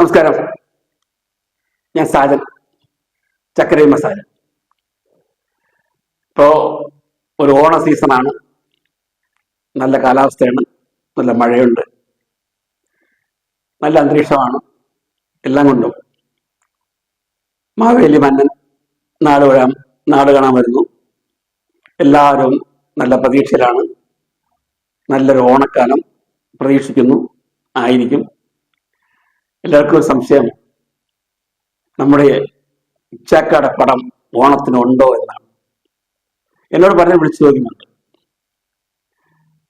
നമസ്കാരം. ഞാൻ സാജൻ, ചക്കരൈ മസാല. ഇപ്പോൾ ഒരു ഓണ സീസണാണ്. നല്ല കാലാവസ്ഥയാണ്, നല്ല മഴയുണ്ട്, നല്ല അന്തരീക്ഷമാണ്. എല്ലാം കൊണ്ടും മാവേലി മന്നൻ നാട് കാണാൻ വരുന്നു. എല്ലാവരും നല്ല പ്രതീക്ഷയിലാണ്. നല്ലൊരു ഓണക്കാലം പ്രതീക്ഷിക്കുന്നു ആയിരിക്കും. എല്ലാവർക്കും ഒരു സംശയം, നമ്മുടെ ഇച്ചാക്കാടെ പടം ഓണത്തിനുണ്ടോ എന്നാണ്. എന്നോട് പറഞ്ഞ് വിളിച്ചു ചോദിക്കുന്നുണ്ട്.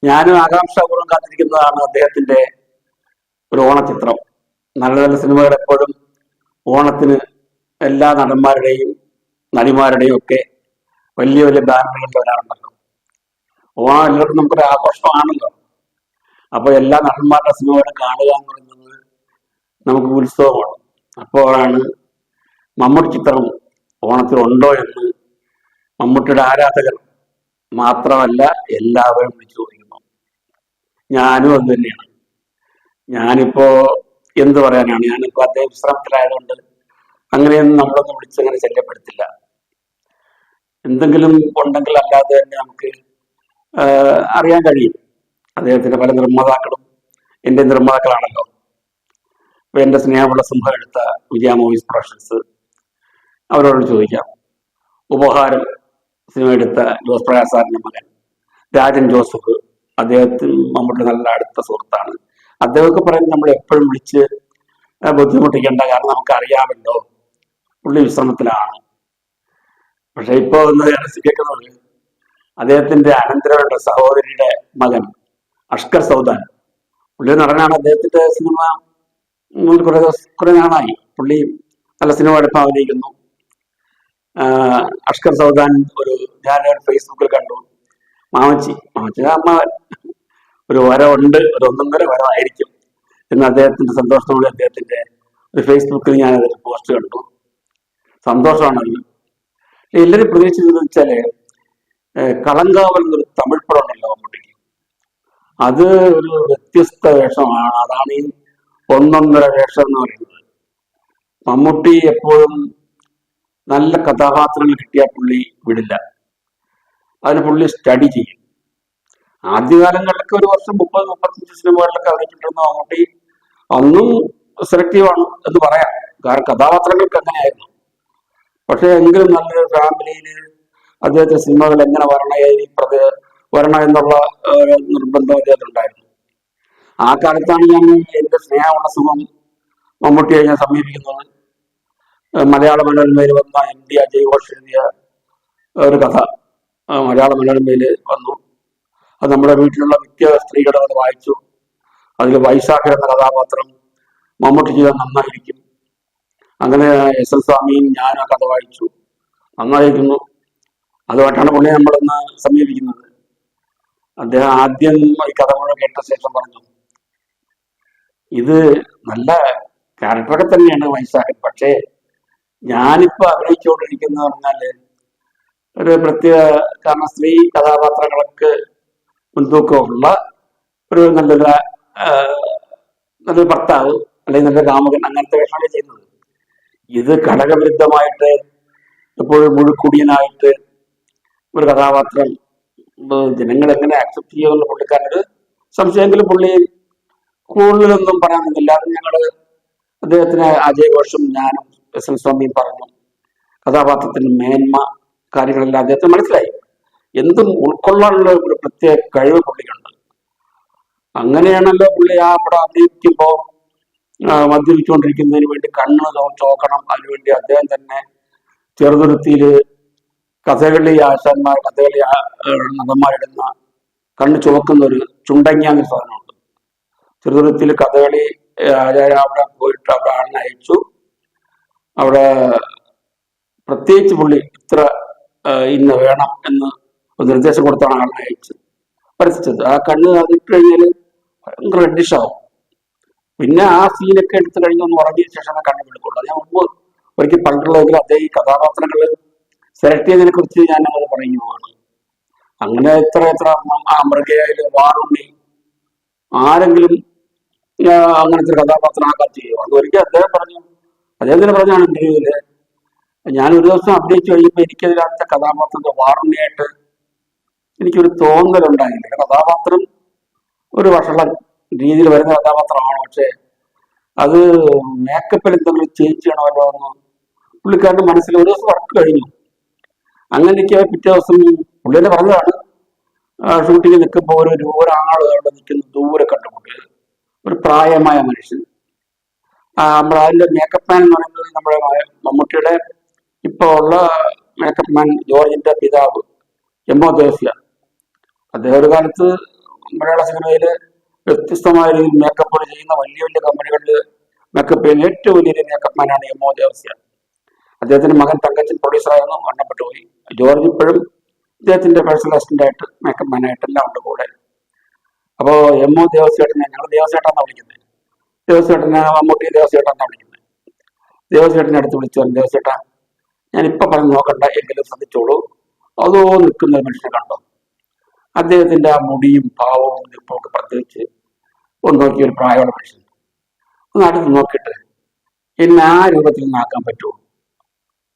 ഞാനും ആകാംക്ഷാപൂർവ്വം കാത്തിരിക്കുന്നതാണ് അദ്ദേഹത്തിന്റെ ഒരു ഓണചിത്രം. നല്ല നല്ല സിനിമകൾ എപ്പോഴും ഓണത്തിന് എല്ലാ നടന്മാരുടെയും നടിമാരുടെയും ഒക്കെ വലിയ വലിയ ബാനറുകളിൽ വരാറുണ്ടല്ലോ. ഓണം എല്ലാവർക്കും നമുക്കൊരു ആഘോഷമാണല്ലോ. അപ്പോൾ എല്ലാ നടന്മാരുടെ സിനിമകളും കാണുക എന്ന് പറയുന്നത് നമുക്ക് ഉത്സവമാണ്. അപ്പോഴാണ് മമ്മൂട്ടി ചിത്രം ഓണത്തിനുണ്ടോ എന്ന് മമ്മൂട്ടിയുടെ ആരാധകർ മാത്രമല്ല എല്ലാവരും വിളിച്ചു ചോദിക്കുന്നു. ഞാനും അത് തന്നെയാണ്. ഞാനിപ്പോ എന്ത് പറയാനാണ്, ഞാനിപ്പോ അദ്ദേഹം വിശ്രമത്തിലായതുകൊണ്ട് അങ്ങനെയൊന്നും നമ്മളൊന്നും വിളിച്ചങ്ങനെ ശല്യപ്പെടുത്തില്ല. എന്തെങ്കിലും ഉണ്ടെങ്കിൽ അല്ലാതെ തന്നെ നമുക്ക് അറിയാൻ കഴിയും. അദ്ദേഹത്തിന്റെ പല നിർമ്മാതാക്കളും എൻ്റെ നിർമ്മാതാക്കളാണല്ലോ. ഇപ്പൊ എൻ്റെ സ്നേഹമുള്ള സിംഹം എടുത്ത വിജയ മൂവീസ് പ്രൊഡക്ഷൻസ്, അവരോട് ചോദിക്കാം. ഉപഹാരം സിനിമ എടുത്ത ജോസ് പ്രകാശ് സാറിന്റെ മകൻ രാജൻ ജോസഫ്, അദ്ദേഹത്തിന് നമ്മുടെ നല്ല അടുത്ത സുഹൃത്താണ്. അദ്ദേഹമൊക്കെ പറയുന്നത് നമ്മൾ എപ്പോഴും വിളിച്ച് ബുദ്ധിമുട്ടിക്കേണ്ട, കാരണം നമുക്ക് അറിയാമല്ലോ പുള്ളി വിശ്രമത്തിലാണ്. പക്ഷെ ഇപ്പൊ ഒന്ന് കേൾക്കുന്നത് അദ്ദേഹത്തിന്റെ അനന്തരവന്റെ സഹോദരിയുടെ മകൻ അഷ്കർ സൗദാൻ, പുള്ളി നടനാണ്. അദ്ദേഹത്തിന്റെ സിനിമ കുറെ നാളായി പുള്ളി നല്ല സിനിമ എടുപ്പം അഭിനയിക്കുന്നു. അഷ്കർ സൗദാൻ ഞാൻ ഫേസ്ബുക്കിൽ കണ്ടു, മാമച്ചിയുടെ അമ്മ ഒരു വരവുണ്ട്, ഒരു 1.5 വരവായിരിക്കും എന്ന് അദ്ദേഹത്തിന്റെ സന്തോഷത്തോടെ അദ്ദേഹത്തിന്റെ ഒരു ഫേസ്ബുക്കിൽ ഞാൻ അതിൽ പോസ്റ്റ് കണ്ടു. സന്തോഷമാണല്ലോ. എല്ലാവരും പ്രതീക്ഷിച്ചതെന്ന് വെച്ചാല് കളങ്കാവൽ എന്നൊരു തമിഴ് പടം ഉണ്ടല്ലോ മമ്മൂട്ടിക്ക്, അത് ഒരു വ്യത്യസ്ത വേഷമാണ്. അതാണ് ഈ 1.5 വേഷം എന്ന് പറയുന്നത്. മമ്മൂട്ടി എപ്പോഴും നല്ല കഥാപാത്രങ്ങൾ കിട്ടിയാൽ പുള്ളി വിടില്ല, അതിന് പുള്ളി സ്റ്റഡി ചെയ്യും. ആദ്യകാലങ്ങളിലൊക്കെ ഒരു വർഷം 30-35 സിനിമകളിലൊക്കെ അഭിനയിച്ചിട്ടുണ്ടെന്ന് മമ്മൂട്ടി അന്നും സെലക്റ്റീവാണ് എന്ന് പറയാം, കാരണം കഥാപാത്രങ്ങൾക്ക് അങ്ങനെയായിരുന്നു. പക്ഷെ എങ്കിലും നല്ലൊരു ഫാമിലിയിൽ അദ്ദേഹത്തിന്റെ സിനിമകൾ എങ്ങനെ വരണം എന്നുള്ള നിർബന്ധം അദ്ദേഹത്തിനുണ്ടായിരുന്നു. ആ കാലത്താണ് ഞാൻ എൻ്റെ സ്നേഹമുള്ള സുഖം മമ്മൂട്ടിയെ ഞാൻ സമീപിക്കുന്നത്. മലയാള മനോരമയിൽ വന്ന MD അജയ് ഘോഷ് എഴുതിയ ഒരു കഥ മലയാള മനോരമയിൽ വന്നു. അത് നമ്മുടെ വീട്ടിലുള്ള മിക്ക സ്ത്രീകളും അത് വായിച്ചു. അതിൽ വൈശാഖ എന്ന കഥാപാത്രം മമ്മൂട്ടി ചെയ്താൽ നന്നായിരിക്കും. അങ്ങനെ SL സ്വാമിയും ഞാനും ആ കഥ വായിച്ചു, നന്നായിരിക്കുന്നു. അതുമായിട്ടാണ് പുള്ളിയെ നമ്മളിന്ന് സമീപിക്കുന്നത്. അദ്ദേഹം ആദ്യം ഈ കഥ മുഴുവൻ കേട്ട ശേഷം പറഞ്ഞു, ഇത് നല്ല ക്യാരക്ടറൊക്കെ തന്നെയാണ് വൈശാഖൻ, പക്ഷേ ഞാനിപ്പോ അഭിനയിച്ചുകൊണ്ടിരിക്കുന്ന പറഞ്ഞാല് ഒരു പ്രത്യേക, കാരണം സ്ത്രീ കഥാപാത്രങ്ങൾക്ക് മുൻതൂക്കമുള്ള ഒരു നല്ലൊരു ഭർത്താവ് അല്ലെങ്കിൽ നല്ല കാമുകൻ, അങ്ങനത്തെ വേഷമാണ് ചെയ്യുന്നത്. ഇത് ഘടകവിരുദ്ധമായിട്ട് എപ്പോഴും മുഴുക്കുടിയനായിട്ട് ഒരു കഥാപാത്രം ജനങ്ങൾ എങ്ങനെ ആക്സെപ്റ്റ് ചെയ്യുമെന്ന് പുള്ളിക്കാരനൊരു സംശയമെങ്കിലും പുള്ളി കൂടുതലൊന്നും പറയാനൊന്നുമില്ല. അത് ഞങ്ങള് അദ്ദേഹത്തിന് അജയ് ഘോഷും ഞാനും SL സ്വാമിയും പറഞ്ഞു. കഥാപാത്രത്തിന്റെ മേന്മ കാര്യങ്ങളെല്ലാം അദ്ദേഹത്തിന് മനസ്സിലായി. എന്തും ഉൾക്കൊള്ളാനുള്ള ഒരു പ്രത്യേക കഴിവ് പുള്ളിക്കുണ്ട്. അങ്ങനെയാണല്ലോ പുള്ളി ആ പടം അഭിനയിക്കുമ്പോൾ മദ്യപിച്ചുകൊണ്ടിരിക്കുന്നതിന് വേണ്ടി കണ്ണ് ചോക്കണം, അതിനുവേണ്ടി അദ്ദേഹം തന്നെ ചെറുതുരുത്തിയില് കഥകളി നടന്മാരിടുന്ന കണ്ണ് ചുവക്കുന്ന ഒരു ചുണ്ടങ്ങാന്ന് സാധനമുണ്ട്. ചെറുതുരുത്തിയിൽ കഥകളി അവിടെ പോയിട്ട് അവിടെ ആളിനെ അയച്ചു. അവിടെ പ്രത്യേകിച്ച് പുള്ളി ഇത്ര ഇന്ന് വേണം എന്ന് ഒരു നിർദ്ദേശം കൊടുത്താണ് ആളിനെ അയച്ച് വരച്ചത്. ആ കണ്ണ് അതിട്ട് കഴിഞ്ഞാൽ ഭയങ്കര റെഡിഷാവും. പിന്നെ ആ സീനൊക്കെ എടുത്തു കഴിഞ്ഞ് ഒന്ന് ഉറങ്ങിയ ശേഷമേ കണ്ണ് വിളിക്കുള്ളൂ. ഞാൻ മുമ്പ് ഒരിക്കൽ പണ്ടുള്ളതെങ്കിൽ അദ്ദേഹം ഈ കഥാപാത്രങ്ങൾ സെലക്ട് ചെയ്തതിനെ കുറിച്ച് ഞാൻ അത് പറയുന്നതാണ്. അങ്ങനെ എത്ര മൃഗയായാലും വാറുണ്ണി ആരെങ്കിലും അങ്ങനത്തെ ഒരു കഥാപാത്രമാക്കാൻ ചെയ്യും. അതൊരിക്കൽ അദ്ദേഹത്തിന് പറഞ്ഞാണ് ഇന്റർവ്യൂവില്, ഞാൻ ഒരു ദിവസം അഭിനയിച്ചു കഴിയുമ്പോൾ എനിക്കതിനകത്തെ കഥാപാത്രത്തെ വാറുണ്ണിയായിട്ട് എനിക്കൊരു തോന്നലുണ്ടായില്ല. കഥാപാത്രം ഒരു വഷളൻ രീതിയിൽ വരുന്ന കഥാപാത്രമാണ്. പക്ഷെ അത് മേക്കപ്പിൽ എന്തെങ്കിലും ചേഞ്ച് ചെയ്യണമല്ലോ എന്ന് പുള്ളിക്കാരൻ്റെ മനസ്സിൽ ഒരു ദിവസം വർക്ക് കഴിഞ്ഞു. അങ്ങനെയൊക്കെ പിറ്റേ ദിവസം പുള്ളി തന്നെ പറഞ്ഞതാണ്, ഷൂട്ടിങ്ങിൽ നിൽക്കുമ്പോൾ ഒരാൾ അവിടെ നിൽക്കുന്ന ദൂരെ കണ്ടുമുട്ടി, ഒരു പ്രായമായ മനുഷ്യൻ. നമ്മുടെ അതിന്റെ മേക്കപ്പ് മാൻ എന്ന് പറയുന്നത് നമ്മുടെ മമ്മൂട്ടിയുടെ ഇപ്പോൾ ഉള്ള മേക്കപ്പ് മാൻ ജോർജിന്റെ പിതാവ് എമ്മോ ദേവസ്യ. അദ്ദേഹം ഒരു കാലത്ത് മലയാള സിനിമയില് വ്യത്യസ്തമായ രീതിയിൽ മേക്കപ്പ് ചെയ്യുന്ന വലിയ വലിയ കമ്പനികളിൽ മേക്കപ്പ് ചെയ്യുന്ന ഏറ്റവും വലിയൊരു മേക്കപ്പ് മാനാണ് എമ്മോ ദേവസ്യ. അദ്ദേഹത്തിന്റെ മകൻ തങ്കച്ചൻ പ്രൊഡ്യൂസറായിരുന്നു, മരണപ്പെട്ടു പോയി. ജോർജ് ഇപ്പോഴും അദ്ദേഹത്തിന്റെ പേഴ്സണൽ അസിസ്റ്റന്റ് ആയിട്ട് മേക്കപ്പ് മാനായിട്ട് എല്ലാം ഉണ്ട് കൂടെ. അപ്പോ എമ്മോ ദേവസ്യേട്ടനെ ഞങ്ങൾ ദേവസ്യേട്ടാന്നാ വിളിക്കുന്നത്, ദേവസ്യേട്ടനെ മമ്മൂട്ടി ദേവസ്യേട്ടാന്നാ വിളിക്കുന്നത്. ദേവസ്യേട്ടനെ അടുത്ത് വിളിച്ചു പറഞ്ഞു, ദേവസ്യേട്ടാ ഞാനിപ്പൊ പറഞ്ഞ് നോക്കണ്ട, എങ്കിലും ശ്രദ്ധിച്ചോളൂ, അതോ നിൽക്കുന്ന മനുഷ്യനെ കണ്ടോ? അദ്ദേഹത്തിന്റെ ആ മുടിയും ഭാവവും നിൽപ്പൊക്കെ പ്രത്യേകിച്ച് ഒന്ന് നോക്കിയ ഒരു പ്രായമുള്ള മനുഷ്യൻ, ഒന്ന് അടുത്ത് നോക്കിയിട്ട് എന്നെ ആ രൂപത്തിൽ നിന്നാക്കാൻ പറ്റുമോ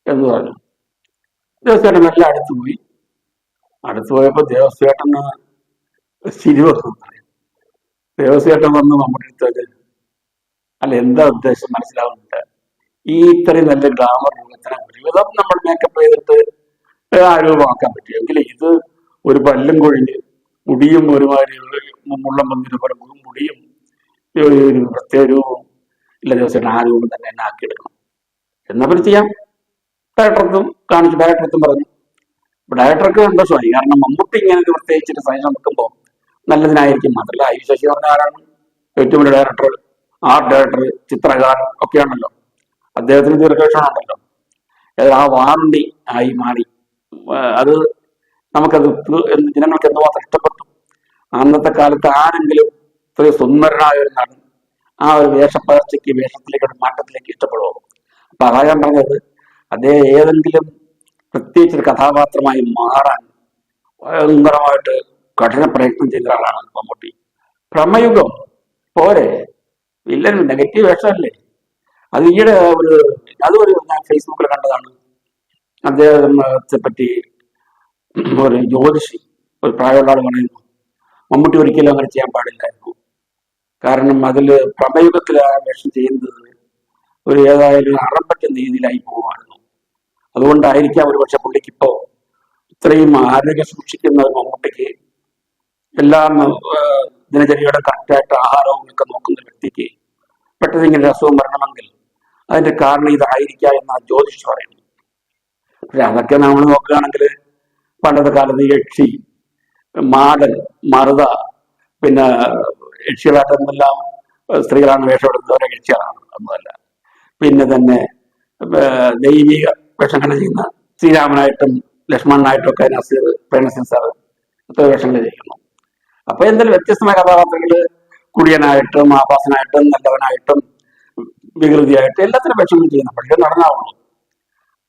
എന്ന് പറഞ്ഞു. ദേവസ്യേട്ടൻ എല്ലാം അടുത്ത് പോയി. അടുത്ത് പോയപ്പോ ദേവസ്യേട്ടന് ചിരി വന്നു. ദേവസ്യേട്ടൻ വന്ന് നമ്മുടെ അടുത്ത്, അല്ല എന്താ ഉദ്ദേശം മനസ്സിലാവുന്നില്ല, ഈ ഇത്രയും നല്ല ഗ്ലാമർ രൂപത്തിന് ഒരുവിധം നമ്മൾ മേക്കപ്പ് ചെയ്തിട്ട് ആ രൂപമാക്കാൻ പറ്റും, എങ്കിലും ഇത് ഒരു പല്ലും കൊഴിഞ്ഞ് മുടിയും ഒരുമാതിരി മുള്ളം വന്നിട്ട് പോലെ മുടിയും ഒരു പ്രത്യേക രൂപവും ഇല്ല ദിവസം ആ രൂപം തന്നെ എന്നെ ആക്കിയെടുക്കണം. എന്നാ പിന്നെ ചെയ്യാം. ഡയറക്ടർക്കും കാണിച്ചു, ഡയറക്ടർക്കും പറഞ്ഞു. ഡയറക്ടർക്ക് സന്തോഷമായി, കാരണം മമ്മൂട്ടി ഇങ്ങനെ പ്രത്യേകിച്ചിട്ട് സൈൻ വെക്കുമ്പോൾ നല്ലതിനായിരിക്കും. മാത്രമല്ല ഐ ശശി പറഞ്ഞ ആരാണ് ഏറ്റവും വലിയ ഡയറക്ടർ, ആർട്ട് ഡയറക്ടർ, ചിത്രകാരൻ ഒക്കെയാണല്ലോ. അദ്ദേഹത്തിന് ദീർഘവീക്ഷണമുണ്ടല്ലോ. ആ വാറുണ്ടി ആയി മാറി. അത് നമുക്കത് ജനങ്ങൾക്ക് എന്തുമാത്രം ഇഷ്ടപ്പെട്ടു. അന്നത്തെ കാലത്ത് ആരെങ്കിലും ഇത്രയും സുന്ദരനായ ഒരു നടൻ ആ ഒരു വേഷത്തിലേക്ക് ഒരു മാറ്റത്തിലേക്ക് ഇഷ്ടപ്പെടുമോ? അപ്പൊ അതാ ഞാൻ പറഞ്ഞത്, അദ്ദേഹം ഏതെങ്കിലും പ്രത്യേകിച്ചൊരു കഥാപാത്രമായി മാറാൻ ഭയങ്കരമായിട്ട് കഠിന പ്രയത്നം ചെയ്ത ഒരാളാണ് മമ്മൂട്ടി. ഭ്രമയുഗം പോരെ, വില്ലൻ നെഗറ്റീവ് വേഷമല്ലേ അത്. ഈയിടെ അതൊരു ഞാൻ ഫേസ്ബുക്കിൽ കണ്ടതാണ്. അദ്ദേഹത്തെ പറ്റി ഒരു ജ്യോതിഷി, ഒരു പ്രായമുള്ള ആൾ പറയുന്നു, മമ്മൂട്ടി ഒരിക്കലും അങ്ങനെ ചെയ്യാൻ പാടില്ലായിരുന്നു. കാരണം അതിൽ പ്രമയുഗത്തിൽ ആ വേഷം ചെയ്യുന്നത് ഒരു ഏതായാലും അറമ്പറ്റ രീതിയിലായി പോകുമായിരുന്നു. അതുകൊണ്ടായിരിക്കാം ഒരു പക്ഷെ പുള്ളിക്ക് ഇപ്പോ ഇത്രയും ആരോഗ്യം സൂക്ഷിക്കുന്ന മമ്മൂട്ടിക്ക്, എല്ലാം ദിനചര്യയുടെ കറക്റ്റായിട്ട് ആഹാരവും ഒക്കെ നോക്കുന്ന വ്യക്തിക്ക് പെട്ടെന്ന് ഇങ്ങനെ അസുഖം വരണമെങ്കിൽ അതിന്റെ കാരണം ഇതായിരിക്കാം എന്നാണ് ജ്യോതിഷ് പറയുന്നത്. പക്ഷെ അതൊക്കെ നമ്മൾ നോക്കുകയാണെങ്കിൽ പണ്ടത്തെ കാലത്ത് യക്ഷി, മാടൻ, മറുത, പിന്നെ യക്ഷികളായിട്ട് എന്തെല്ലാം സ്ത്രീകളാണ് വേഷമെടുത്തവരെ യക്ഷികളാണ് ഒന്നുമല്ല. പിന്നെ തന്നെ ദൈവിക വേഷങ്ങൾ ചെയ്യുന്ന ശ്രീരാമനായിട്ടും ലക്ഷ്മണനായിട്ടും ഒക്കെ നസീർ പ്രേംനസീർ സാർ അത്ര വേഷങ്ങൾ ചെയ്യുന്നു. അപ്പൊ എന്തായാലും വ്യത്യസ്തമായ കഥാപാത്രങ്ങള് കുടിയനായിട്ടും ആഭാസനായിട്ടും നല്ലവനായിട്ടും വികൃതിയായിട്ടും എല്ലാത്തിനും വേഷങ്ങൾ ചെയ്യുന്നു. പക്ഷെ നടന്നാവുള്ളൂ.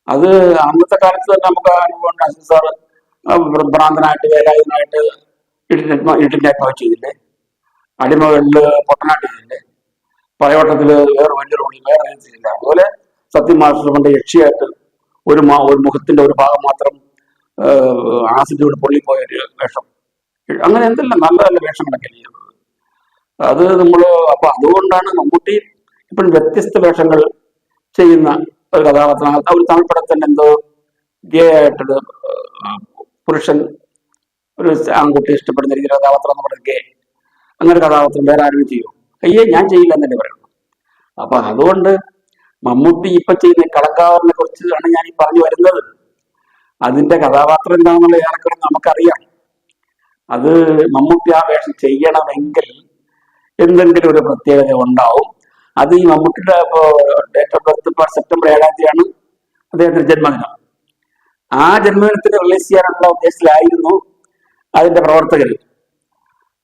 അത് അന്നത്തെ കാലത്ത് തന്നെ നമുക്ക് അനുഭവം. നസീർ സാറ് ഭ്രാന്തനായിട്ട് വേലായുധനായിട്ട് ഇടിനായിട്ട് ചെയ്തില്ലേ, അടിമകളില് പൊട്ടനായിട്ട് ചെയ്തില്ലേ, പലവട്ടത്തില് വേറെ വലിയ റോളി വേറെ ചെയ്തില്ല. അതുപോലെ സത്യം മാസ്റ്റർ കൊണ്ട് യക്ഷിയായിട്ട് ഒരു മുഖത്തിന്റെ ഒരു ഭാഗം മാത്രം ആസിഡോട് പൊള്ളിപ്പോയ ഒരു വേഷം. അങ്ങനെ എന്തെല്ലാം നല്ല നല്ല വേഷങ്ങളൊക്കെ ചെയ്യുന്നത്. അത് നമ്മള് അപ്പൊ അതുകൊണ്ടാണ് മമ്മൂട്ടി ഇപ്പോഴും വ്യത്യസ്ത വേഷങ്ങൾ ചെയ്യുന്ന ഒരു കഥാപാത്രം. ഒരു തമിഴ് പടത്തിന്റെ എന്തോ ഗേ ആയിട്ടൊരു പുരുഷൻ ഒരു ആൺകുട്ടി ഇഷ്ടപ്പെടുന്ന രീതിയിൽ കഥാപാത്രം എന്ന് പറയുന്നത് ഗേ, അങ്ങനെ കഥാപാത്രം വേറെ ആരും ചെയ്യും? അയ്യേ ഞാൻ ചെയ്യില്ല എന്നല്ലേ പറയുള്ളൂ. അപ്പൊ അതുകൊണ്ട് മമ്മൂട്ടി ഇപ്പൊ ചെയ്യുന്ന കളങ്കാവറിനെ കുറിച്ചാണ് ഞാൻ ഈ പറഞ്ഞു വരുന്നത്. അതിന്റെ കഥാപാത്രം എന്താണെന്നുള്ള ഏറെക്കുറെ നമുക്കറിയാം. അത് മമ്മൂട്ടി ആ വേഷം ചെയ്യണമെങ്കിൽ എന്തെങ്കിലും ഒരു പ്രത്യേകത ഉണ്ടാവും. അത് ഈ മമ്മൂട്ടിയുടെ ഡേറ്റ് ഓഫ് ബർത്ത് ഇപ്പോൾ സെപ്റ്റംബർ 7 അദ്ദേഹത്തിന്റെ ജന്മദിനം. ആ ജന്മദിനത്തിന് റിലീസ് ചെയ്യാനുള്ള ഉദ്ദേശത്തിലായിരുന്നു അതിന്റെ പ്രവർത്തകർ.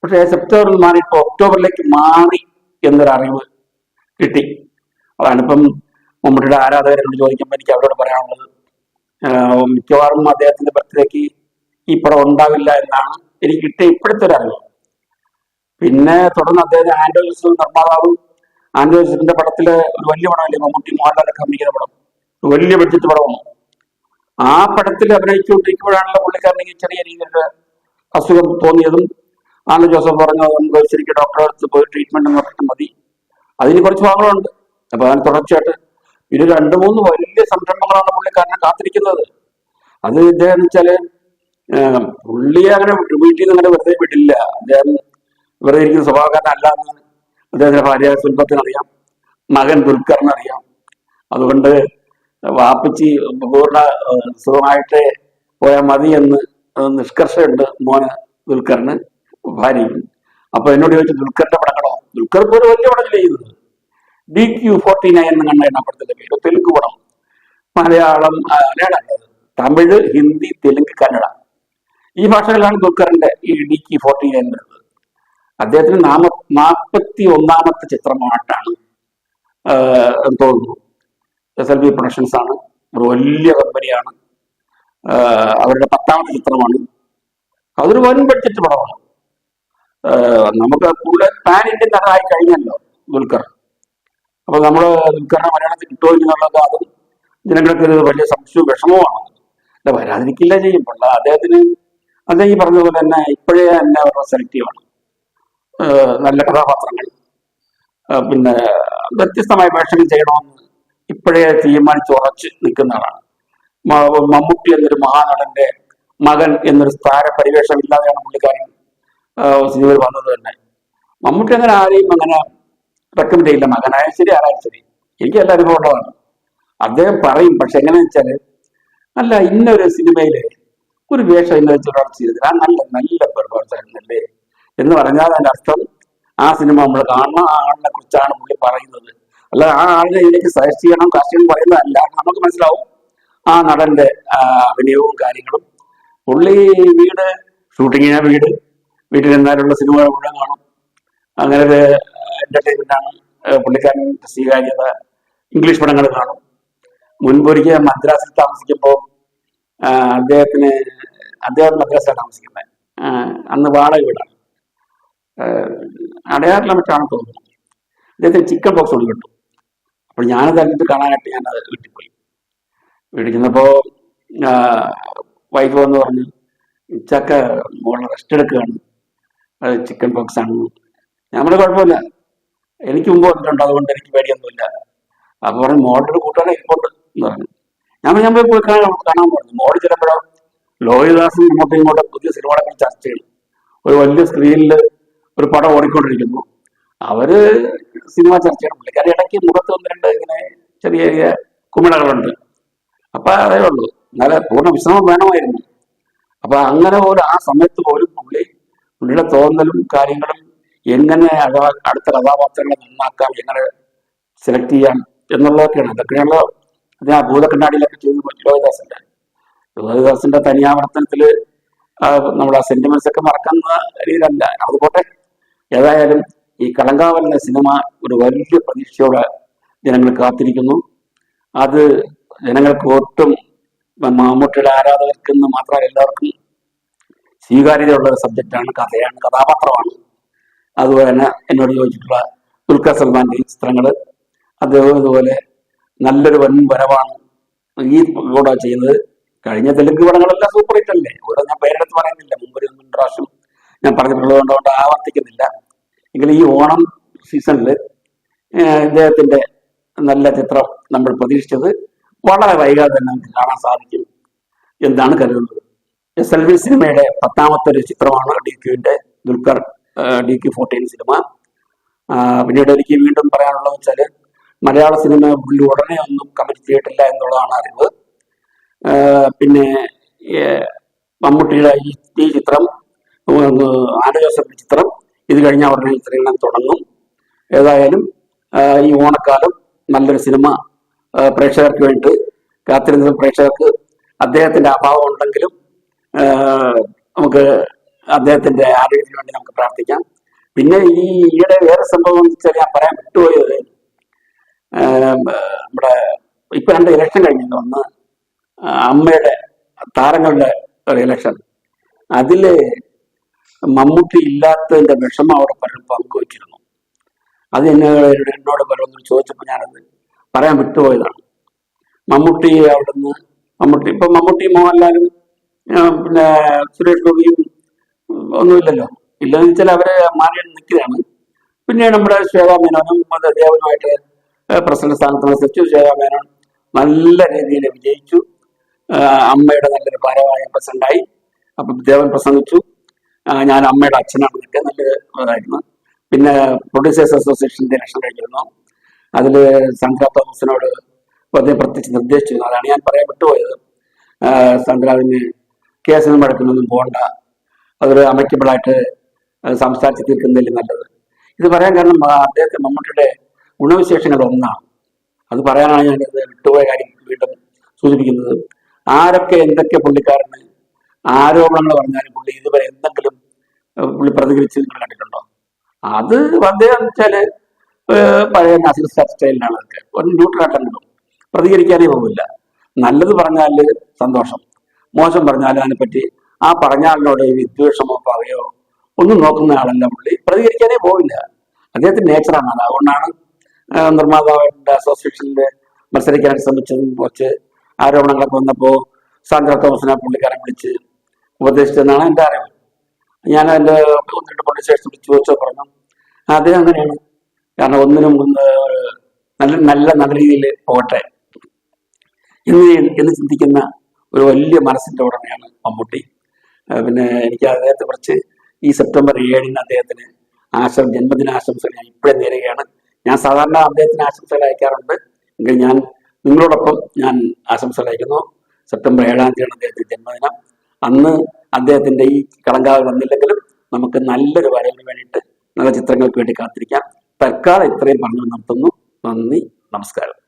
പക്ഷേ സെപ്റ്റംബറിൽ മാറി ഇപ്പോൾ ഒക്ടോബറിലേക്ക് മാറി എന്നൊരു അറിവ് കിട്ടി. അതാണിപ്പം മമ്മൂട്ടിയുടെ ആരാധകരോട് ചോദിക്കുമ്പോൾ എനിക്ക് അവരോട് പറയാനുള്ളത്, മിക്കവാറും അദ്ദേഹത്തിന്റെ ബർത്ത്ഡേക്ക് ഈ പടം ഉണ്ടാവില്ല എന്നാണ് എനിക്ക് കിട്ടിയ ഇപ്പോഴത്തെ ഒരു അറിവ്. പിന്നെ തുടർന്ന് അദ്ദേഹം ആൻഡ്രോയിഡ് നിർമ്മാതാവും. ആൻഡ്രോയിഡിന്റെ പടത്തില് ഒരു വലിയ പടമല്ലേ, മമ്മൂട്ടി മോഹൻലാലൊക്കെ അഭിനയിക്കുന്ന പടം, ഒരു വലിയ ബഡ്ജറ്റ് പടമാണ്. ആ പടത്തിൽ അഭിനയിച്ചുകൊണ്ടിരിക്കുമ്പോഴാണല്ലോ പുള്ളിക്കാരനെങ്കിൽ ചെറിയ രീതിയിൽ അസുഖം തോന്നിയതും ആൻഡ്രൂ ജോസഫ് പറഞ്ഞു നമുക്ക് ശരിക്കും ഡോക്ടറെ അടുത്ത് പോയി ട്രീറ്റ്മെന്റ് നടത്താൻ മതി. അതിന് കുറച്ച് ഭാഗങ്ങളുണ്ട്. അപ്പൊ അതിന് തുടർച്ചയായിട്ട് ഇത് 2-3 വലിയ സംരംഭങ്ങളാണ് പുള്ളിക്കാരനെ കാത്തിരിക്കുന്നത്. അത് ഇദ്ദേഹം വെച്ചാല് പുള്ളിയെ അങ്ങനെ വീട്ടിൽ നിന്ന് അങ്ങനെ വെറുതെ വിടില്ല. അദ്ദേഹം വെറുതെ ഇരിക്കുന്ന സ്വഭാവക്കാരനല്ല എന്ന് അദ്ദേഹത്തിന്റെ ഭാര്യ സുൽഭത്തിനറിയാം, മകൻ ദുൽഖറിനറിയാം. അതുകൊണ്ട് വാപ്പച്ചി പൂർണ്ണ സുഖമായിട്ട് പോയാൽ മതി എന്ന് നിഷ്കർഷയുണ്ട് മോന് ദുൽഖറിന്, ഭാര്യയ്ക്ക്. അപ്പൊ എന്നോട് ചോദിച്ചു ദുൽഖറിന്റെ പടങ്ങളോ? ദുൽഖർ ഇപ്പോൾ ഒരു വലിയ പടം ചെയ്യുന്നത് DQ49 എന്ന് കണ്ട പടത്തിന്റെ പേര്, തെലുങ്ക് പടം. മലയാളം, തമിഴ്, ഹിന്ദി, തെലുങ്ക്, കന്നഡ ഈ ഭാഷകളിലാണ് ദുൽഖറിന്റെ ഈ DQ49 വരുന്നത്. അദ്ദേഹത്തിന് 41ാമത്തെ ചിത്രമായിട്ടാണ് തോന്നുന്നു. SLB പ്രൊഡക്ഷൻസ് ആണ്, ഒരു വലിയ കമ്പനിയാണ്. അവരുടെ 10ാമത്തെ ചിത്രമാണ്. അതൊരു വൻ ബഡ്ജറ്റ് പടമാണ്. നമുക്ക് കൂടുതൽ പാൻ ഇന്ത്യൻ നടനായി കഴിഞ്ഞല്ലോ ദുൽഖർ. അപ്പൊ നമ്മള് ദുൽഖറിനെ മലയാളത്തിൽ കിട്ടുമോ എന്നുള്ളത് അതും ജനങ്ങൾക്ക് ഒരു വലിയ സംശയവും വിഷമവുമാണ്. അല്ല, വരാതിരിക്കില്ല ചെയ്യും. അദ്ദേഹത്തിന് അദ്ദേഹം ഈ പറഞ്ഞതുപോലെ തന്നെ ഇപ്പോഴേ തന്നെ അവരുടെ സെലക്റ്റീവാണ്. നല്ല കഥാപാത്രങ്ങൾ, പിന്നെ വ്യത്യസ്തമായ വേഷങ്ങൾ ചെയ്യണമെന്ന് ഇപ്പോഴേ തീരുമാനിച്ചുറച്ച് നിൽക്കുന്ന ആളാണ്. മമ്മൂട്ടി എന്നൊരു മഹാനടന്റെ മകൻ എന്നൊരു സ്ഥാന പരിവേഷം ഇല്ലാതെയാണ് പുള്ളിക്കാരൻ സിനിമയിൽ വന്നത് തന്നെ. മമ്മൂട്ടി അങ്ങനെ ആരെയും അങ്ങനെ റെക്കമെൻഡ് ചെയ്യില്ല, മകനായാലും ശരി ആരായാലും ശരി. എനിക്ക് എല്ലാ അനുഭവമുള്ളതാണ്. അദ്ദേഹം പറയും, പക്ഷെ എങ്ങനെയാന്ന് വെച്ചാല് അല്ല ഇന്നൊരു സിനിമയില് ഒരു വേഷം ഇന്ന വെച്ചൊരാൾ ചെയ്തില്ല, ആ നല്ല നല്ല പെർഫോമൻസ് ആയിരുന്നല്ലേ എന്ന് പറഞ്ഞാൽ അതിന്റെ അർത്ഥം ആ സിനിമ നമ്മൾ കാണണം, ആ ആളിനെ കുറിച്ചാണ് പുള്ളി പറയുന്നത്. അല്ല ആ ആളിനെ ഇതിലേക്ക് സജസ്റ്റ് ചെയ്യണം, കാസ്റ്റിംഗ് പറയുന്നതല്ല. നമുക്ക് മനസ്സിലാവും ആ നടന്റെ അഭിനയവും കാര്യങ്ങളും. പുള്ളി വീട് ഷൂട്ടിങ്ങിനാ വീട്ടിൽ എന്നാലുള്ള സിനിമകൾ മുഴുവൻ കാണും. അങ്ങനെ ഒരു എന്റർടൈൻമെന്റ് ആണ് പുള്ളിക്കാരൻ്റെ സ്വീകാര്യത. ഇംഗ്ലീഷ് പടങ്ങൾ കാണും. മുൻപൊരിക്കൽ മദ്രാസിൽ താമസിക്കുമ്പോൾ അദ്ദേഹം മദ്രാസിലാണ് താമസിക്കുന്നത്. അന്ന് വാടക വീടാണ്, അടയാറിലെ മറ്റാണ് തോന്നുന്നു. അദ്ദേഹത്തിന് ചിക്കൻ ബോക്സ് കൊണ്ട് കിട്ടും. അപ്പോൾ ഞാനത് അതിട്ട് കാണാനായിട്ട് ഞാനത് വീട്ടിൽ പോയി. വീട്ടിൽ ചെന്നപ്പോ വൈഫ് വന്ന് പറഞ്ഞു ഇച്ചക്ക മോളെ റെസ്റ്റ് എടുക്കുകയാണ്, അത് ചിക്കൻ ബോക്സ് ആണ്. നമ്മുടെ കുഴപ്പമില്ല, എനിക്ക് മുമ്പ് വന്നിട്ടുണ്ട്, അതുകൊണ്ട് എനിക്ക് പേടിയൊന്നുമില്ല. അപ്പൊ പറഞ്ഞു മോളുടെ കൂട്ടുകാരെ ഇരിപ്പുണ്ട് എന്ന് പറഞ്ഞു. ഞാൻ പോയി കാണാൻ പറഞ്ഞു. മോള് ചിലപ്പോഴോ ലോഹിദാസും ഇങ്ങോട്ടും പുതിയ സിനിമകളൊക്കെ ചർച്ച ചെയ്യും. ഒരു വലിയ സ്ക്രീനിൽ ഒരു പടം ഓടിക്കൊണ്ടിരിക്കുന്നു, അവര് സിനിമ ചർച്ച ചെയ്യണം. പുള്ളിക്കാരി ഇടയ്ക്ക് മുഖത്ത് 1-2 ഇങ്ങനെ ചെറിയ ചെറിയ കുമിളകളുണ്ട്. അപ്പൊ അതേ ഉള്ളൂ, എന്നാലും പൂർണ്ണ വിശ്രമം വേണമായിരുന്നു. അപ്പൊ അങ്ങനെ പോലും ആ സമയത്ത് പോലും പുള്ളിയുടെ തോന്നലും കാര്യങ്ങളും എങ്ങനെ അടുത്ത കഥാപാത്രങ്ങളെ നന്നാക്കാം, എങ്ങനെ സെലക്ട് ചെയ്യാം എന്നുള്ളതൊക്കെയാണ്. അതൊക്കെയാണല്ലോ അദ്ദേഹം ഭൂതക്കണ്ണാടിയിലൊക്കെ ചെയ്ത് ലോഹിദാസിന്റെ തനിയാവർത്തനത്തില് നമ്മൾ ആ സെന്റിമെന്റ്സ് ഒക്കെ മറക്കുന്ന രീതിയിലല്ല. അതുപോലെ ഏതായാലും ഈ കളങ്കാവൽ എന്ന സിനിമ ഒരു വലിയ പ്രതീക്ഷയോടെ ജനങ്ങൾ കാത്തിരിക്കുന്നു. അത് ജനങ്ങൾക്ക് ഒട്ടും മമ്മൂട്ടിയുടെ ആരാധകർക്കെന്ന് മാത്രമല്ല എല്ലാവർക്കും സ്വീകാര്യതയുള്ള ഒരു സബ്ജക്റ്റാണ്, കഥയാണ്, കഥാപാത്രമാണ്. അതുപോലെ തന്നെ എന്നോട് ചോദിച്ചിട്ടുള്ള ദുൽഖർ സൽമാന്റെ ഈ ചിത്രങ്ങള് അദ്ദേഹം ഇതുപോലെ നല്ലൊരു വൻ വരവാണ് ഈ കൂടെ ചെയ്യുന്നത്. കഴിഞ്ഞ തെലുങ്ക് പടങ്ങളെല്ലാം സൂപ്പർ ഹിറ്റ് അല്ലേ. ഓരോ ഞാൻ പേരെടുത്ത് പറയുന്നില്ല, മുമ്പ് 2 പ്രാവശ്യം ഞാൻ പറഞ്ഞിട്ടുള്ളത് കൊണ്ട് ആവർത്തിക്കുന്നില്ല. എങ്കിലും ഈ ഓണം സീസണിൽ ഇദ്ദേഹത്തിന്റെ നല്ല ചിത്രം നമ്മൾ പ്രതീക്ഷിച്ചത് വളരെ വൈകാതെ തന്നെ നമുക്ക് കാണാൻ സാധിക്കും എന്നാണ് കരുതുന്നത്. SLV സിനിമയുടെ 10ാമത്തെ ഒരു ചിത്രമാണ് ദുൽഖർ DQ49 സിനിമ. പിന്നീട് എനിക്ക് വീണ്ടും പറയാനുള്ളത് വെച്ചാൽ മലയാള സിനിമ പുള്ളി ഉടനെ ഒന്നും കമ്മിറ്റ് ചെയ്തിട്ടില്ല എന്നുള്ളതാണ് അറിവ്. പിന്നെ മമ്മൂട്ടിയുടെ ഈ ചിത്രം, ആൻഡ്രൂ ജോസഫിന്റെ ചിത്രം, ഇത് കഴിഞ്ഞ അവരുടെ ചിത്രീകരണം തുടങ്ങും. ഏതായാലും ഈ ഓണക്കാലം നല്ലൊരു സിനിമ പ്രേക്ഷകർക്ക് വേണ്ടി കാത്തിരുന്ന പ്രേക്ഷകർക്ക് അദ്ദേഹത്തിന്റെ അഭാവം ഉണ്ടെങ്കിലും നമുക്ക് അദ്ദേഹത്തിന്റെ ആരോഗ്യത്തിന് വേണ്ടി നമുക്ക് പ്രാർത്ഥിക്കാം. പിന്നെ ഈ ഈയിടെ വേറെ സംഭവം എന്ന് വെച്ചാൽ ഞാൻ പറയാൻ വിട്ടുപോയത്, നമ്മുടെ ഇപ്പൊ 2 ഇലക്ഷൻ കഴിഞ്ഞിട്ട് ഒന്ന് അമ്മയുടെ താരങ്ങളുടെ ഒരു ഇലക്ഷൻ, അതില് മമ്മൂട്ടി ഇല്ലാത്തതിന്റെ വിഷമം അവിടെ പലരും പങ്കുവച്ചിരുന്നു. അത് എന്നോട് പലരും ചോദിച്ചപ്പോൾ ഞാനത് പറയാൻ വിട്ടുപോയതാണ്. മമ്മൂട്ടി അവിടുന്ന് മമ്മൂട്ടി മോഹൻലാലും പിന്നെ സുരേഷ് ഗോപിയും ഒന്നുമില്ലല്ലോ. ഇല്ലെന്ന് വെച്ചാൽ അവരെ മാറി നിൽക്കുകയാണ്. പിന്നെ നമ്മുടെ ശ്വേതാ മേനോനും ദേവനുമായിട്ട് പ്രസിഡന്റ് സ്ഥാനത്ത് മത്സരിച്ചു. ശ്വേതാ മേനോൻ നല്ല രീതിയിൽ വിജയിച്ചു. അമ്മയുടെ നല്ലൊരു ഭാരവാഹി പ്രസിഡന്റായി. അപ്പൊ ദേവൻ പ്രസംഗിച്ചു. ഞാൻ അമ്മയുടെ അച്ഛനാണെന്നൊക്കെ നല്ലതായിരുന്നു. പിന്നെ പ്രൊഡ്യൂസേഴ്സ് അസോസിയേഷന്റെ ഇലക്ഷൻ കഴിഞ്ഞിരുന്നു. അതിൽ സന്ദ്ര തോമസിനോട് പ്രത്യേകിച്ച് നിർദ്ദേശിച്ചിരുന്നു. അതാണ് ഞാൻ പറയാൻ വിട്ടുപോയത്. സന്ദ്രാവിന് കേസിനും വഴക്കിനൊന്നും പോകണ്ട, അതൊരു അമയ്ക്കബിളായിട്ട് സംസാരിച്ച് തീർക്കുന്നതിൽ നല്ലത്. ഇത് പറയാൻ കാരണം അദ്ദേഹത്തെ മമ്മൂട്ടിയുടെ ഗുണവിശേഷങ്ങൾ ഒന്നാണ്. അത് പറയാനാണ് ഞാനിത് വിട്ടുപോയ കാര്യം വീണ്ടും സൂചിപ്പിക്കുന്നത്. ആരൊക്കെ എന്തൊക്കെ പുള്ളിക്കാരന് ആരോപണങ്ങൾ പറഞ്ഞാലും പുള്ളി ഇതുവരെ എന്തെങ്കിലും പുള്ളി പ്രതികരിച്ച് നിങ്ങൾ കണ്ടിട്ടുണ്ടോ? അത് അദ്ദേഹം വെച്ചാല് പഴയ നാസിർ സ്റ്റൈലിലാണ്. അതൊക്കെ ഒരു ന്യൂട്രലായിട്ടല്ലോ, പ്രതികരിക്കാനേ പോകില്ല. നല്ലത് പറഞ്ഞാല് സന്തോഷം, മോശം പറഞ്ഞാലും അതിനെപ്പറ്റി ആ പറഞ്ഞ ആളിനോട് വിദ്വേഷമോ പകയോ ഒന്നും നോക്കുന്ന ആളല്ല പുള്ളി. പ്രതികരിക്കാനേ പോവില്ല. അദ്ദേഹത്തിന്റെ നേച്ചറാണ് അത്. അതുകൊണ്ടാണ് നിർമ്മാതാവിന്റെ അസോസിയേഷനിൽ മത്സരിക്കാൻ ശ്രമിച്ചതും കുറച്ച് ആരോപണങ്ങളൊക്കെ വന്നപ്പോൾ സാന്ദ്ര തോമസിനെ പുള്ളിക്കാരൻ വിളിച്ച് ഉപദേശിച്ചതെന്നാണ് എൻ്റെ അറിവ്. ഞാൻ എൻ്റെ 1-2 പ്രൊഡ്യൂസേഴ്സ് വിളിച്ച് ചോദിച്ചോ പറഞ്ഞു അദ്ദേഹം അങ്ങനെയാണ്. കാരണം ഒന്നിനും നല്ല രീതിയിൽ പോകട്ടെ എന്ന് ചിന്തിക്കുന്ന ഒരു വലിയ മനസ്സിന്റെ ഉടമയാണ് മമ്മൂട്ടി. പിന്നെ എനിക്ക് അദ്ദേഹത്തെ കുറിച്ച് ഈ സെപ്റ്റംബർ 7-ന് അദ്ദേഹത്തിന് ജന്മദിനാശംസകൾ ഞാൻ ഇപ്പോഴേ നേരുകയാണ്. ഞാൻ സാധാരണ അദ്ദേഹത്തിന് ആശംസകൾ അയക്കാറുണ്ട്. എങ്കിൽ ഞാൻ നിങ്ങളോടൊപ്പം ഞാൻ ആശംസകൾ അയക്കുന്നു. സെപ്റ്റംബർ 7-ാം തീയതിയാണ് അദ്ദേഹത്തിന്റെ ജന്മദിനം. അന്ന് അദ്ദേഹത്തിന്റെ ഈ കളങ്കാവ് വന്നില്ലെങ്കിലും നമുക്ക് നല്ലൊരു വരവിന് വേണ്ടിയിട്ട് നല്ല ചിത്രങ്ങൾക്ക് വേണ്ടി കാത്തിരിക്കാം. തൽക്കാലം ഇത്രയും പറഞ്ഞു നിർത്തുന്നു. നന്ദി, നമസ്കാരം.